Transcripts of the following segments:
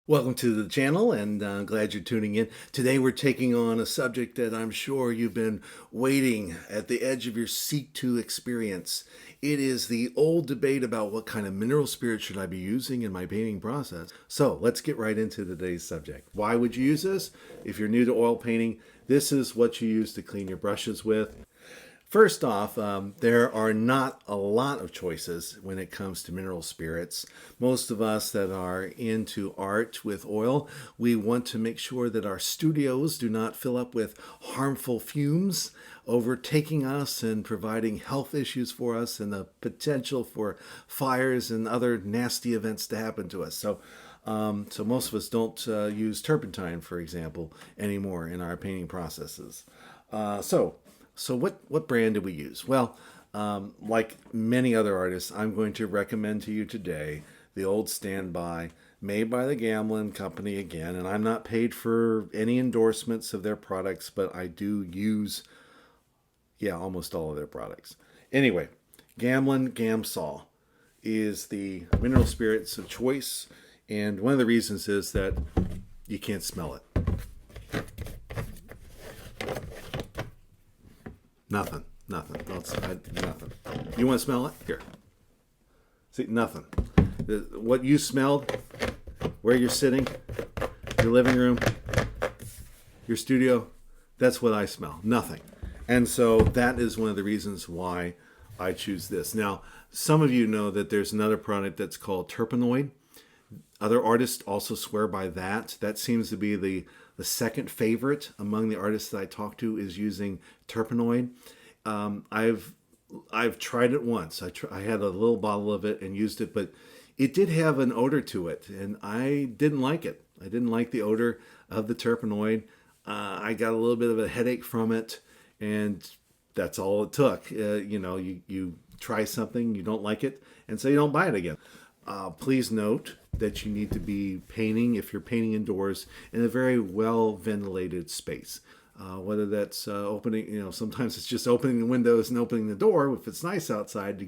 Welcome to the channel, and glad you're tuning in. Today we're taking on a subject that I'm sure you've been waiting at the edge of your seat to experience. It is the old debate about what kind of mineral spirit should I be using in my painting process. So let's get right into today's subject. Why would you use this? If you're new to oil painting, this is what you use to clean your brushes with. First off, there are not a lot of choices when it comes to mineral spirits. Most of us that are into art with oil, we want to make sure that our studios do not fill up with harmful fumes, overtaking us and providing health issues for us and the potential for fires and other nasty events to happen to us. So most of us don't use turpentine, for example, anymore in our painting processes. So what brand do we use? Well, like many other artists, I'm going to recommend to you today the old standby made by the Gambol company again. And I'm not paid for any endorsements of their products, but I do use, almost all of their products. Anyway, Gamsol is the mineral spirits of choice. And one of the reasons is that you can't smell it. Nothing. Nothing. Nothing. You want to smell it? Here. See, nothing. What you smelled, where you're sitting, your living room, your studio, that's what I smell. Nothing. And so that is one of the reasons why I choose this. Now, some of you know that there's another product that's called Terpenoid. Other artists also swear by that. That seems to be the second favorite among the artists that I talk to is using Terpenoid. I've tried it once. I had a little bottle of it and used it, but it did have an odor to it, and I didn't like it. I didn't like the odor of the Terpenoid. I got a little bit of a headache from it, and that's all it took. You try something, you don't like it, and so you don't buy it again. Please note that you need to be painting, if you're painting indoors, in a very well ventilated space. Whether that's opening, sometimes it's just opening the windows and opening the door if it's nice outside to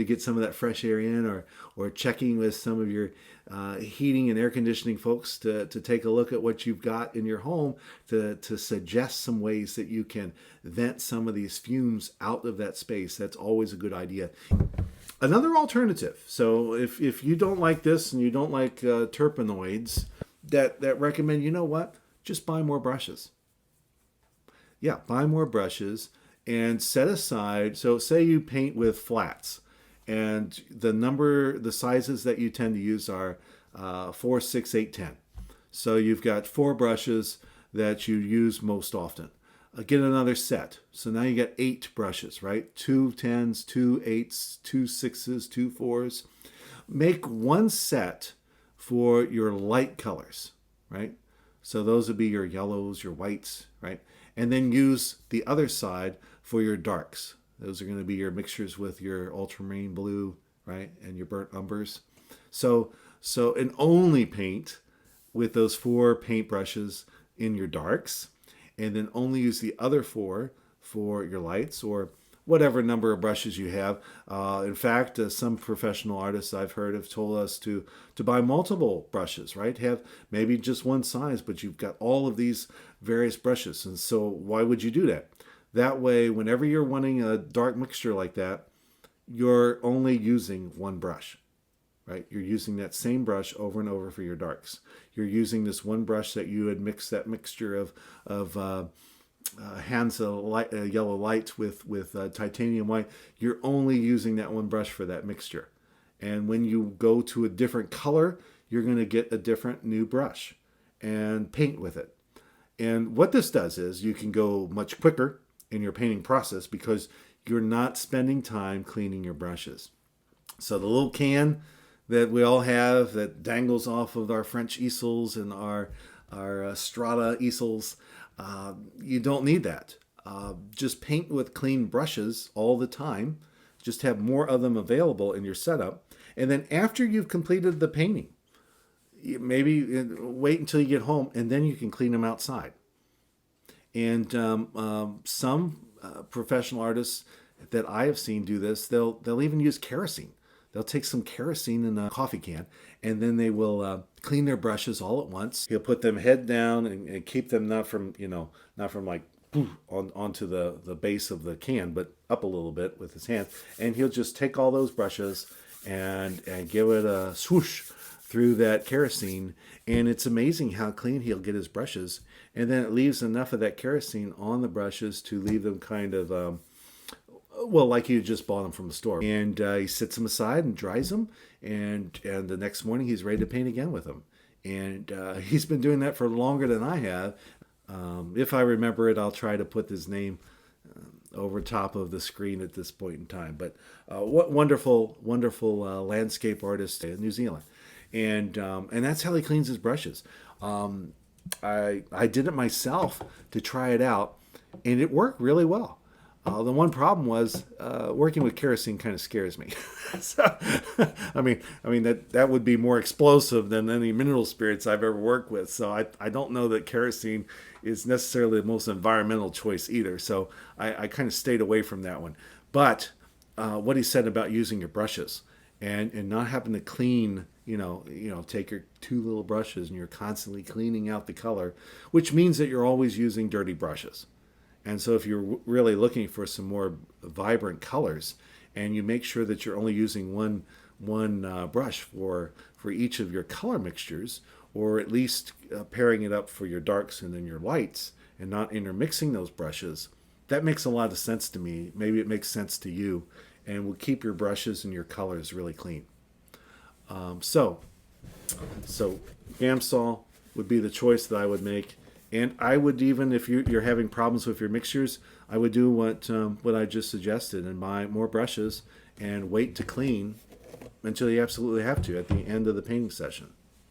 get some of that fresh air in, or checking with some of your heating and air conditioning folks to take a look at what you've got in your home to suggest some ways that you can vent some of these fumes out of that space. That's always a good idea. Another alternative. So if you don't like this and you don't like terpenoids, that recommend, you know what? Just buy more brushes. Yeah, buy more brushes and set aside. So say you paint with flats, and the sizes that you tend to use are 4, 6, 8, 10. So you've got 4 brushes that you use most often. Get another set. So now you got 8 brushes, right? 2 10s, 2 8s, 2 6s, 2 4s. Make one set for your light colors, right? So those would be your yellows, your whites, right? And then use the other side for your darks. Those are going to be your mixtures with your ultramarine blue, right? And your burnt umbers. So and only paint with those 4 paint brushes in your darks, and then only use the other 4 for your lights, or whatever number of brushes you have. In fact, some professional artists I've heard have told us to buy multiple brushes, right? Have maybe just one size, but you've got all of these various brushes. And so why would you do that? That way, whenever you're wanting a dark mixture like that, you're only using one brush, right? You're using that same brush over and over for your darks. You're using this one brush that you had mixed that mixture of Hansa yellow light with titanium white. You're only using that one brush for that mixture. And when you go to a different color, you're going to get a different new brush and paint with it. And what this does is you can go much quicker in your painting process because you're not spending time cleaning your brushes. So the little can that we all have that dangles off of our French easels and our Strata easels, you don't need that. Just paint with clean brushes all the time. Just have more of them available in your setup. And then after you've completed the painting, maybe wait until you get home, and then you can clean them outside. And some professional artists that I have seen do this, they'll even use kerosene they'll take some kerosene in a coffee can, and then they will clean their brushes all at once. He'll put them head down and keep them not from, not from like onto the base of the can, but up a little bit with his hand. And he'll just take all those brushes and give it a swoosh through that kerosene. And it's amazing how clean he'll get his brushes. And then it leaves enough of that kerosene on the brushes to leave them kind of, well, like you just bought them from the store. And he sets them aside and dries them. And the next morning he's ready to paint again with them. And he's been doing that for longer than I have. If I remember it, I'll try to put his name over top of the screen at this point in time. But what wonderful landscape artist in New Zealand. And that's how he cleans his brushes. I did it myself to try it out, and it worked really well. The one problem was working with kerosene kind of scares me. So, I mean that would be more explosive than any mineral spirits I've ever worked with. So I don't know that kerosene is necessarily the most environmental choice either. So I kind of stayed away from that one. But what he said about using your brushes and not having to clean, take your two little brushes and you're constantly cleaning out the color, which means that you're always using dirty brushes. And so if you're really looking for some more vibrant colors, and you make sure that you're only using one brush for each of your color mixtures, or at least pairing it up for your darks and then your lights, and not intermixing those brushes, that makes a lot of sense to me. Maybe it makes sense to you, and will keep your brushes and your colors really clean. So Gamsol would be the choice that I would make. And I would even, if you're having problems with your mixtures, I would do what I just suggested and buy more brushes and wait to clean until you absolutely have to at the end of the painting session.